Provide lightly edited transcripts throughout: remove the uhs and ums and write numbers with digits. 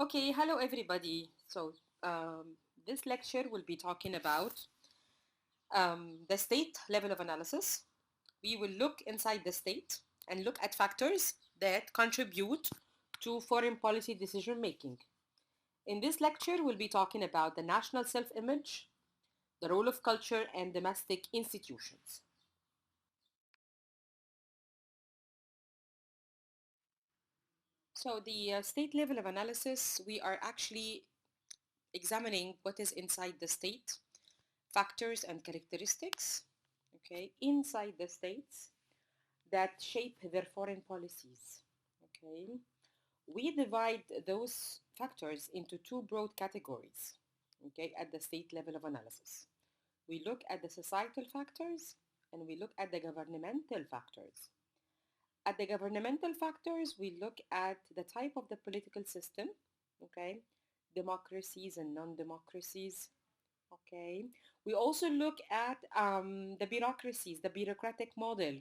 Okay, hello everybody. This lecture will be talking about the state level of analysis. We will look inside the state and look at factors that contribute to foreign policy decision making. In this lecture, we'll be talking about the national self-image, the role of culture and domestic institutions. So the state level of analysis, we are actually examining what is inside the state, factors and characteristics, okay, inside the states that shape their foreign policies, okay. We divide those factors into two broad categories, okay, at the state level of analysis. We look at the societal factors and we look at the governmental factors. At the governmental factors, we look at the type of the political system, okay, democracies and non-democracies, okay. We also look at the bureaucracies, the bureaucratic model,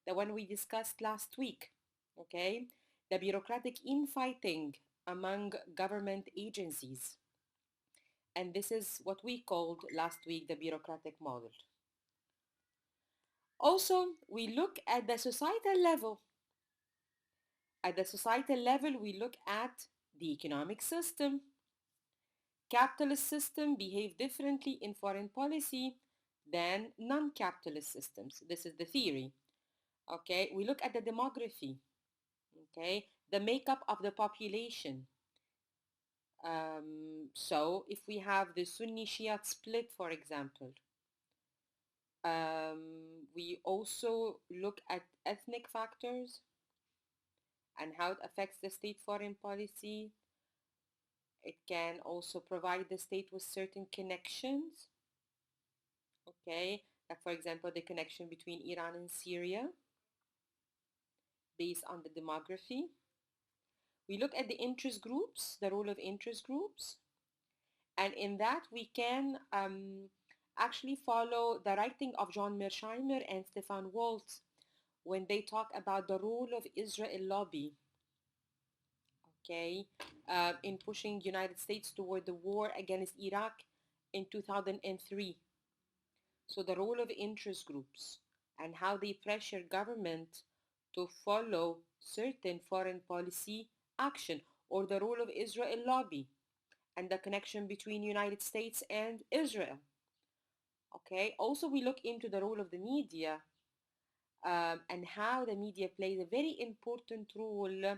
the one we discussed last week, okay. The bureaucratic infighting among government agencies. And this is what we called last week the bureaucratic model. Also, we look at the societal level. At the societal level, we look at the economic system. Capitalist systems behave differently in foreign policy than non-capitalist systems. This is the theory. Okay, we look at the demography. Okay, the makeup of the population. So if we have the Sunni Shia split, for example, we also look at ethnic factors and how it affects the state foreign policy. It can also provide the state with certain connections, okay, like for example the connection between Iran and Syria based on the demography. We look at the interest groups, the role of interest groups, and in that we can actually follow the writing of John Mearsheimer and Stefan Waltz when they talk about the role of Israel lobby, okay, in pushing United States toward the war against Iraq in 2003. So the role of interest groups and how they pressure government to follow certain foreign policy action, or the role of Israel lobby and the connection between United States and Israel. Okay, also we look into the role of the media and how the media plays a very important role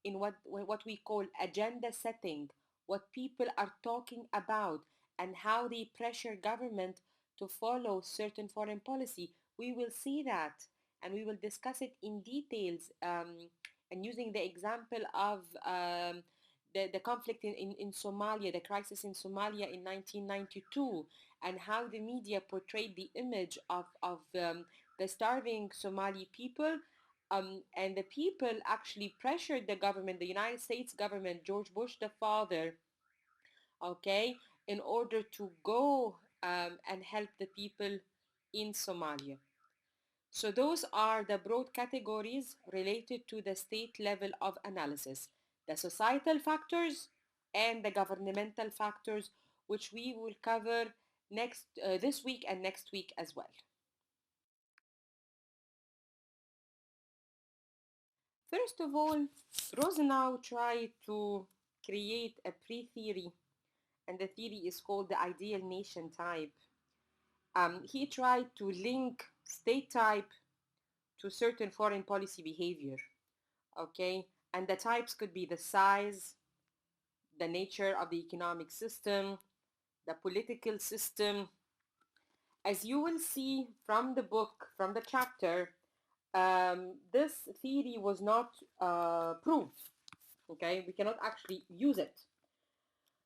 in what we call agenda setting, what people are talking about and how they pressure government to follow certain foreign policy. We will see that and we will discuss it in details, and using the example of the conflict in Somalia, the crisis in Somalia in 1992, and how the media portrayed the image of the starving Somali people, and the people actually pressured the government, the United States government, George Bush the father, okay, in order to go and help the people in Somalia. So those are the broad categories related to the state level of analysis, the societal factors and the governmental factors, which we will cover this week and next week as well. First of all, Rosenau tried to create a pre-theory, and the theory is called the ideal nation type. He tried to link state type to certain foreign policy behavior, okay? And the types could be the size, the nature of the economic system, the political system. As you will see from the book, from the chapter, this theory was not proved, okay? We cannot actually use it.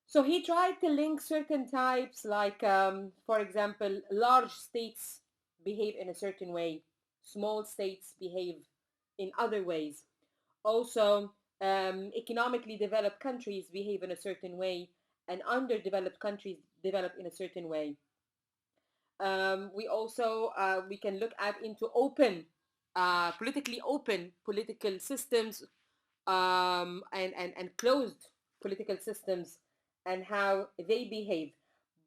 So he tried to link certain types like, for example, large states behave in a certain way, small states behave in other ways. Also, economically developed countries behave in a certain way and underdeveloped countries develop in a certain way. We also, we can look at into open, politically open political systems, and closed political systems and how they behave.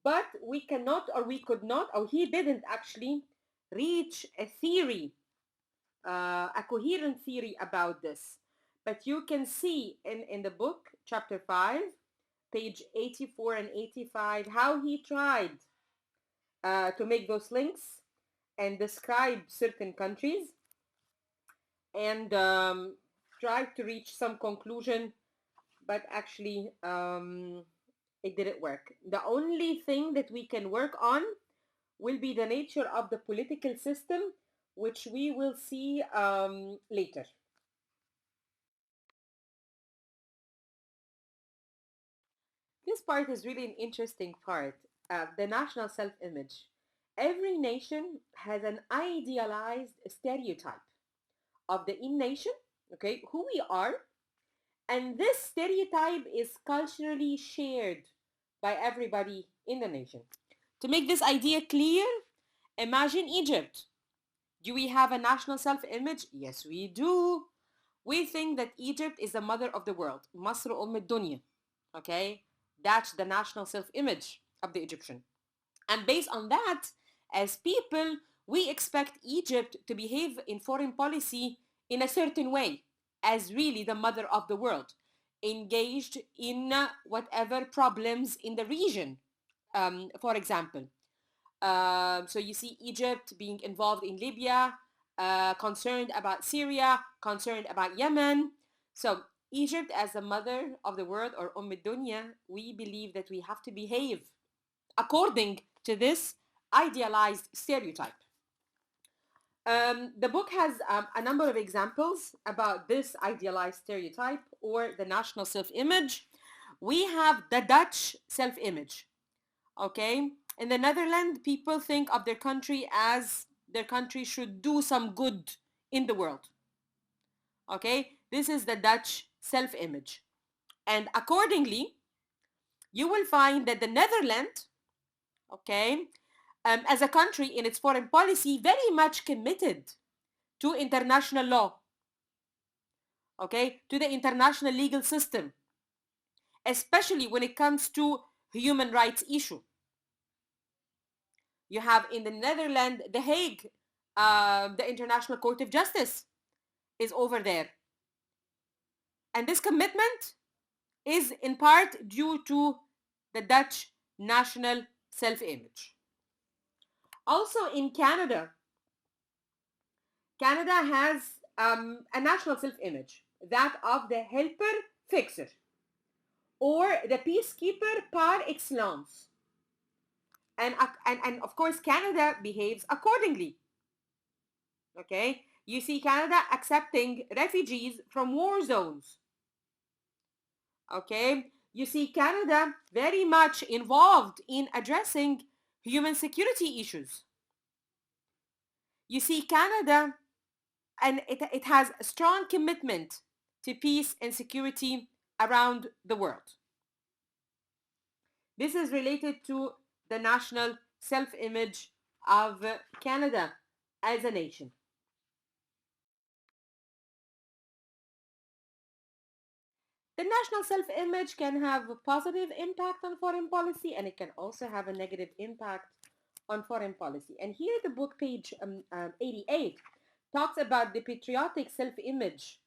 But we cannot, or we could not, or he didn't actually reach a theory, a coherent theory about this. But you can see in the book, chapter 5, page 84 and 85, how he tried to make those links and describe certain countries and tried to reach some conclusion, but actually it didn't work. The only thing that we can work on will be the nature of the political system, which we will see later. This part is really an interesting part. The national self-image. Every nation has an idealized stereotype of the in nation, okay, who we are, and this stereotype is culturally shared by everybody in the nation. To make this idea clear, imagine Egypt. Do we have a national self-image? Yes, we do. We think that Egypt is the mother of the world. مصر أم الدنيا. Okay? That's the national self-image of the Egyptian. And based on that, as people, we expect Egypt to behave in foreign policy in a certain way, as really the mother of the world, engaged in whatever problems in the region, for example. So you see Egypt being involved in Libya, concerned about Syria, concerned about Yemen. So Egypt as the mother of the world, or Dunya, we believe that we have to behave according to this idealized stereotype. The book has a number of examples about this idealized stereotype or the national self-image. We have the Dutch self-image. Okay, in the Netherlands, people think of their country as their country should do some good in the world. Okay, this is the Dutch self-image. And accordingly, you will find that the Netherlands, okay, as a country in its foreign policy, very much committed to international law, okay, to the international legal system, especially when it comes to human rights issue. You have in the Netherlands, The Hague, the International Court of Justice is over there. And this commitment is in part due to the Dutch national self-image. Also in Canada, Canada has a national self-image, that of the helper fixer, or the peacekeeper par excellence. And of course, Canada behaves accordingly. Okay, you see Canada accepting refugees from war zones. Okay, you see Canada very much involved in addressing human security issues. You see Canada, and it has a strong commitment to peace and security around the world. This is related to the national self-image of Canada as a nation. The national self-image can have a positive impact on foreign policy, and it can also have a negative impact on foreign policy. And here the book, page 88, talks about the patriotic self-image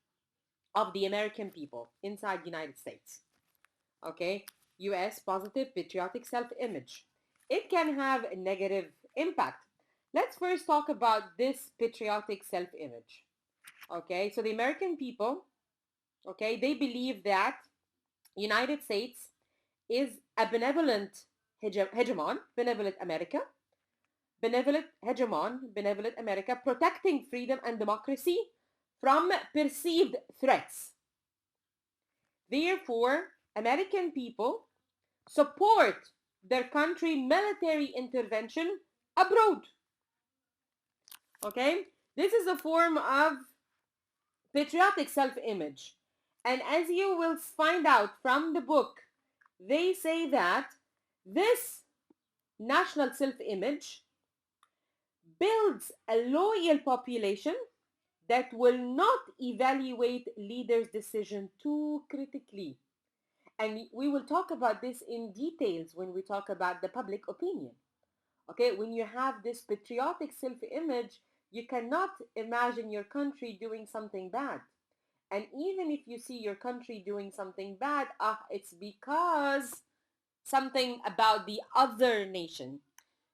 of the American people inside the United States. Okay, US positive patriotic self-image. It can have a negative impact. Let's first talk about this patriotic self-image. Okay, so the American people, okay, they believe that United States is a benevolent hegemon, benevolent America, benevolent hegemon, benevolent America, protecting freedom and democracy from perceived threats. Therefore, American people support their country military intervention abroad. Okay? This is a form of patriotic self-image. And as you will find out from the book, they say that this national self-image builds a loyal population that will not evaluate leaders' decision too critically And we will talk about this in details when we talk about the public opinion. Okay, when you have this patriotic self-image, you cannot imagine your country doing something bad. And even if you see your country doing something bad, it's because something about the other nation.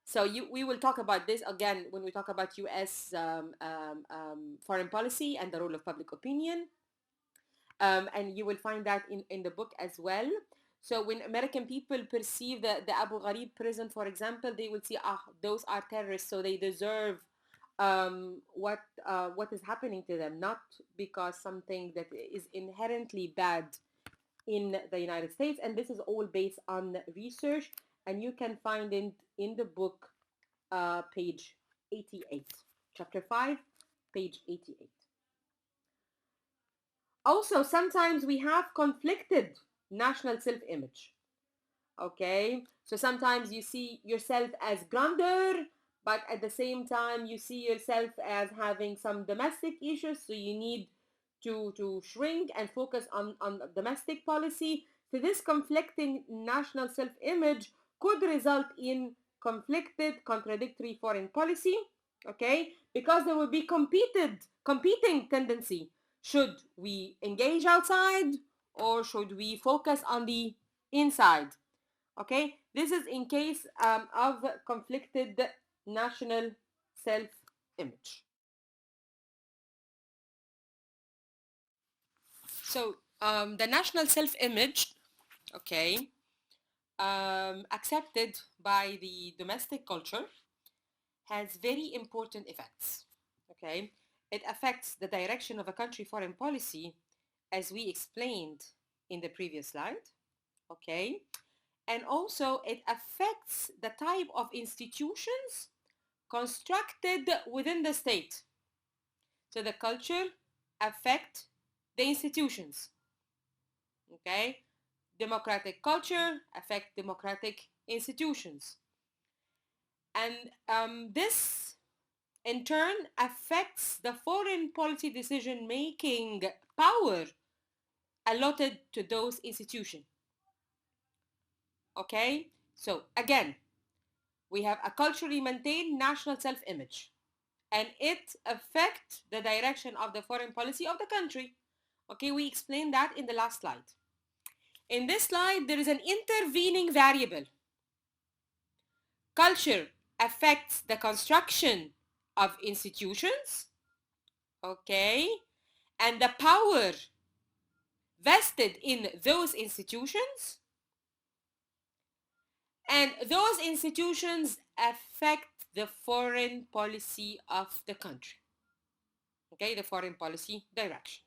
So we will talk about this again when we talk about U.S. Foreign policy and the role of public opinion. And you will find that in the book as well. So when American people perceive the Abu Ghraib prison, for example, they will see, those are terrorists, so they deserve what is happening to them, not because something that is inherently bad in the United States. And this is all based on research, and you can find it in the book, page 88, chapter 5, page 88. Also, sometimes we have conflicted national self-image. Okay, so sometimes you see yourself as grandeur, but at the same time you see yourself as having some domestic issues, so you need to shrink and focus on domestic policy. So this conflicting national self-image could result in conflicted, contradictory foreign policy. Okay, because there will be competing tendency. Should we engage outside, or should we focus on the inside? Okay, this is in case of conflicted national self-image. So the national self-image, okay, accepted by the domestic culture, has very important effects. Okay, it affects the direction of a country foreign policy, as we explained in the previous slide. Okay, and also it affects the type of institutions constructed within the state. So the culture affect the institutions. Okay, democratic culture affect democratic institutions, and this in turn affects the foreign policy decision making power allotted to those institutions. Okay, so again, we have a culturally maintained national self-image, and it affects the direction of the foreign policy of the country. Okay, we explained that in the last slide. In this slide, there is an intervening variable. Culture affects the construction of institutions, okay, and the power vested in those institutions, and those institutions affect the foreign policy of the country, okay, the foreign policy direction.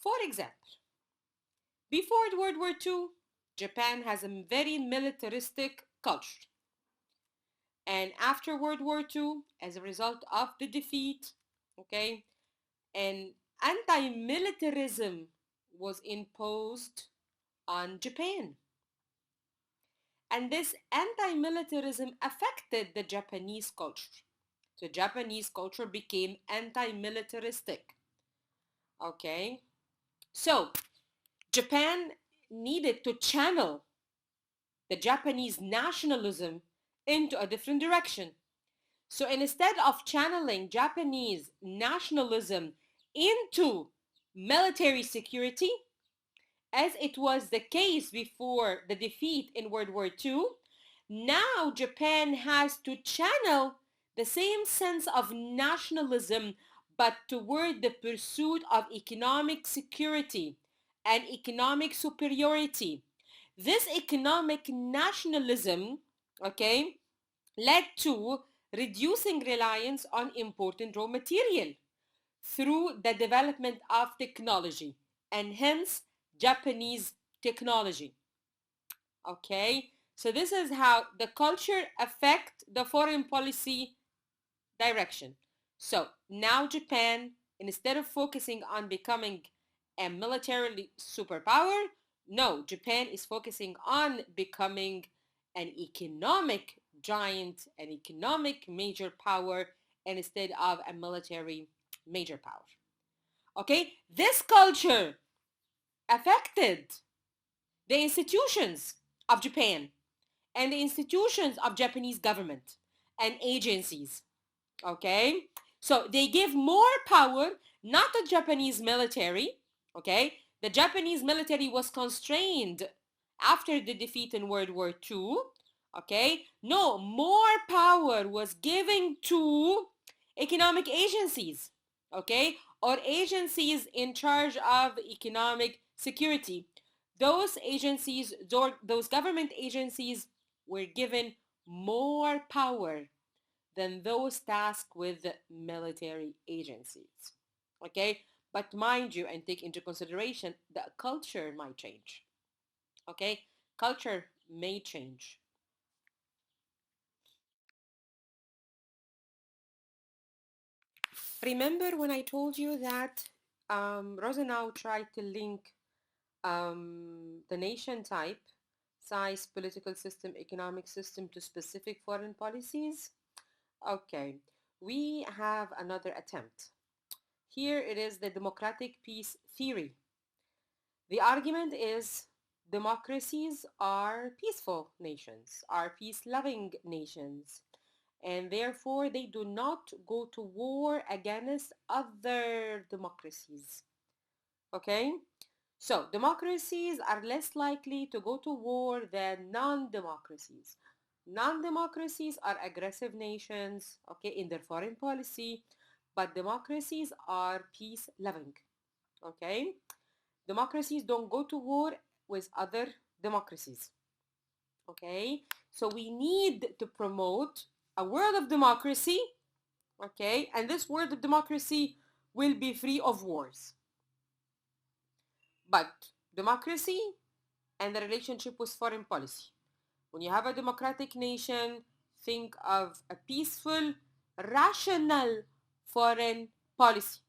For example, before World War II, Japan has a very militaristic culture. And after World War II, as a result of the defeat, okay, and anti-militarism was imposed on Japan. And this anti-militarism affected the Japanese culture. So Japanese culture became anti-militaristic. Okay, so Japan needed to channel the Japanese nationalism into a different direction. So instead of channeling Japanese nationalism into military security, as it was the case before the defeat in World War II, now Japan has to channel the same sense of nationalism, but toward the pursuit of economic security and economic superiority. This economic nationalism, okay, led to reducing reliance on important raw material through the development of technology, and hence Japanese technology. Okay, so this is how the culture affect the foreign policy direction. So now Japan, instead of focusing on becoming a military superpower, no, Japan is focusing on becoming an economic giant, an economic major power, instead of a military major power. Okay, this culture affected the institutions of Japan and the institutions of Japanese government and agencies. Okay, so they give more power, not the Japanese military. Okay, the Japanese military was constrained after the defeat in World War II. Okay, no, more power was given to economic agencies. Okay, or agencies in charge of economic security. Those agencies, those government agencies were given more power than those tasked with military agencies. Okay, but mind you, and take into consideration that culture might change. Okay, culture may change. Remember when I told you that Rosenau tried to link the nation type, size, political system, economic system to specific foreign policies? Okay, we have another attempt. Here it is the democratic peace theory. The argument is democracies are peaceful nations, are peace-loving nations, and therefore they do not go to war against other democracies. Okay? So democracies are less likely to go to war than non-democracies. Non-democracies are aggressive nations, okay, in their foreign policy, but democracies are peace-loving. Okay? Democracies don't go to war with other democracies. Okay? So we need to promote a world of democracy, okay? And this world of democracy will be free of wars. But democracy and the relationship with foreign policy. When you have a democratic nation, think of a peaceful, rational foreign policy.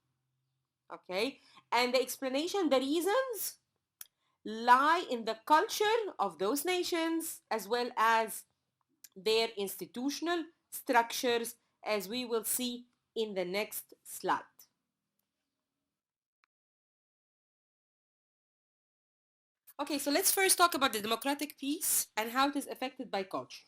Okay? And the explanation, the reasons lie in the culture of those nations as well as their institutional structures, as we will see in the next slide. Okay, so let's first talk about the democratic peace and how it is affected by culture.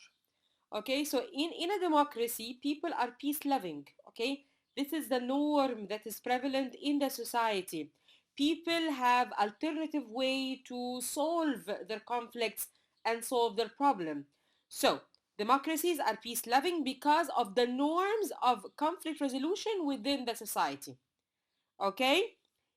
Okay, so in a democracy, people are peace loving. Okay, this is the norm that is prevalent in the society. People have alternative way to solve their conflicts and solve their problem. So democracies are peace loving because of the norms of conflict resolution within the society. Okay,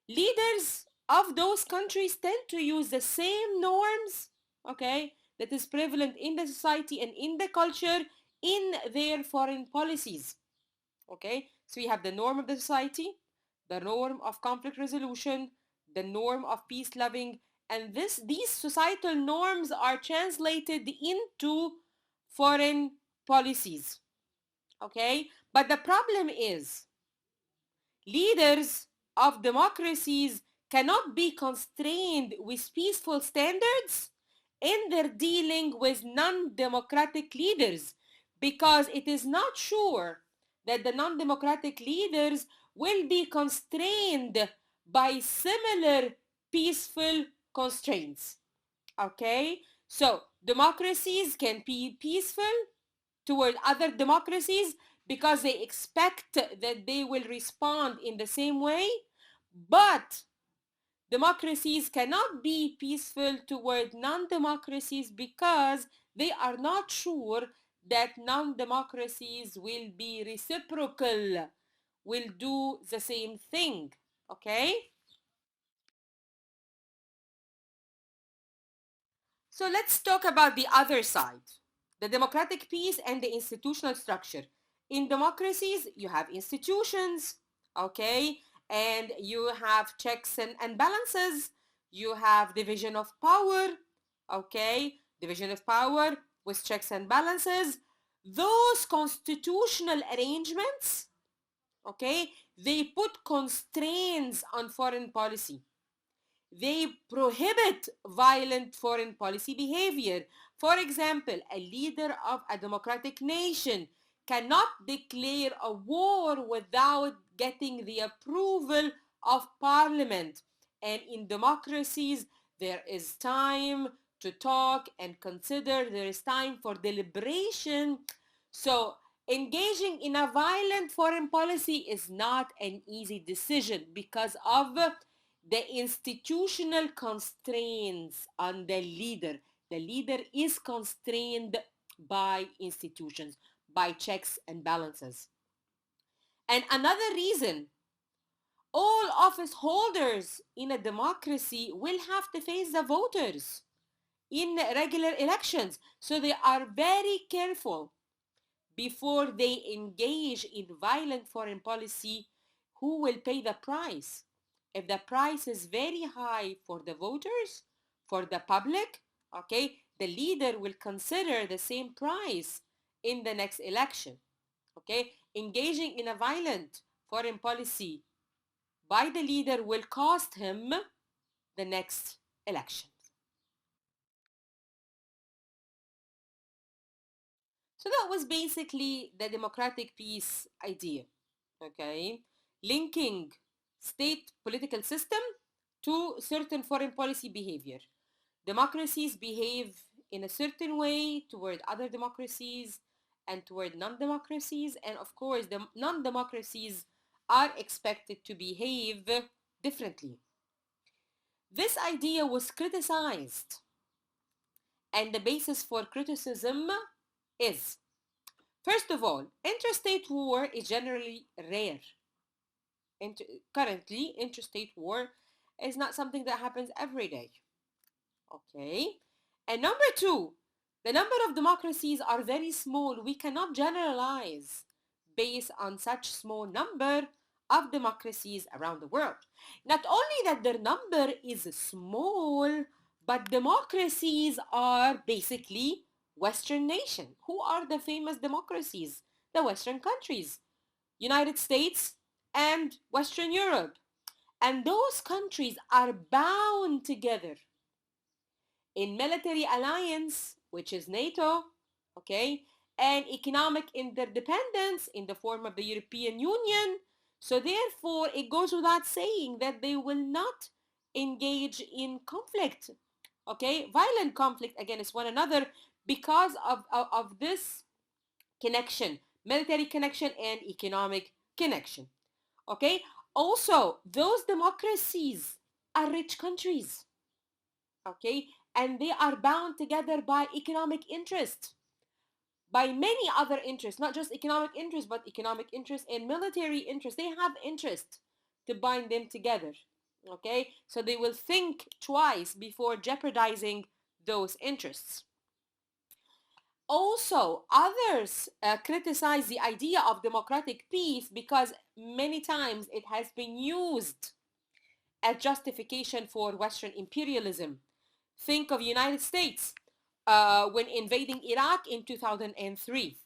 leaders of those countries tend to use the same norms, okay, that is prevalent in the society and in the culture in their foreign policies. Okay, so we have the norm of the society, the norm of conflict resolution, the norm of peace loving, and these societal norms are translated into foreign policies. Okay, but the problem is leaders of democracies cannot be constrained with peaceful standards in their dealing with non-democratic leaders, because it is not sure that the non-democratic leaders will be constrained by similar peaceful constraints. Okay, so democracies can be peaceful toward other democracies because they expect that they will respond in the same way, but democracies cannot be peaceful toward non-democracies because they are not sure that non-democracies will be reciprocal, will do the same thing. Okay, so let's talk about the other side, the democratic piece and the institutional structure. In democracies, you have institutions, okay, and you have checks and balances. You have division of power, okay, division of power with checks and balances. Those constitutional arrangements, okay, they put constraints on foreign policy. They prohibit violent foreign policy behavior. For example, a leader of a democratic nation cannot declare a war without getting the approval of parliament. And in democracies, there is time to talk and consider, there is time for deliberation. So engaging in a violent foreign policy is not an easy decision because of the institutional constraints on the leader. The leader is constrained by institutions, by checks and balances. And another reason, all office holders in a democracy will have to face the voters in regular elections. So they are very careful before they engage in violent foreign policy who will pay the price. If the price is very high for the voters, for the public, okay, the leader will consider the same price in the next election. Okay, engaging in a violent foreign policy by the leader will cost him the next election. So that was basically the democratic peace idea, okay? Linking state political system to certain foreign policy behavior. Democracies behave in a certain way toward other democracies and toward non-democracies. And of course, the non-democracies are expected to behave differently. This idea was criticized, and the basis for criticism is, first of all, interstate war is generally rare. Currently, interstate war is not something that happens every day. Okay. And number two, the number of democracies are very small. We cannot generalize based on such small number of democracies around the world. Not only that their number is small, but democracies are basically Western nations. Who are the famous democracies? The Western countries, United States and Western Europe. And those countries are bound together in military alliance, which is NATO, okay, and economic interdependence in the form of the European Union. So therefore, it goes without saying that they will not engage in conflict, okay, violent conflict against one another because of this connection, military connection and economic connection, okay. Also, those democracies are rich countries, okay, and they are bound together by economic interest, by many other interests, not just economic interest, but economic interest and military interest. They have interest to bind them together, okay, so they will think twice before jeopardizing those interests. Also, others criticize the idea of democratic peace because many times it has been used as justification for Western imperialism. Think of United States when invading Iraq in 2003.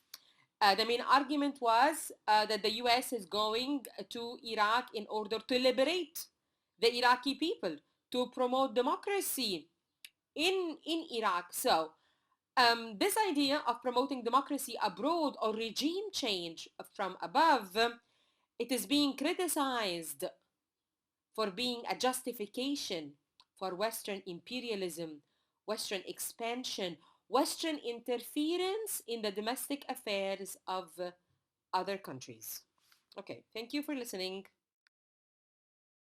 The main argument was that the US is going to Iraq in order to liberate the Iraqi people, to promote democracy in Iraq. So this idea of promoting democracy abroad or regime change from above, it is being criticized for being a justification for Western imperialism, Western expansion, Western interference in the domestic affairs of other countries. Okay, thank you for listening.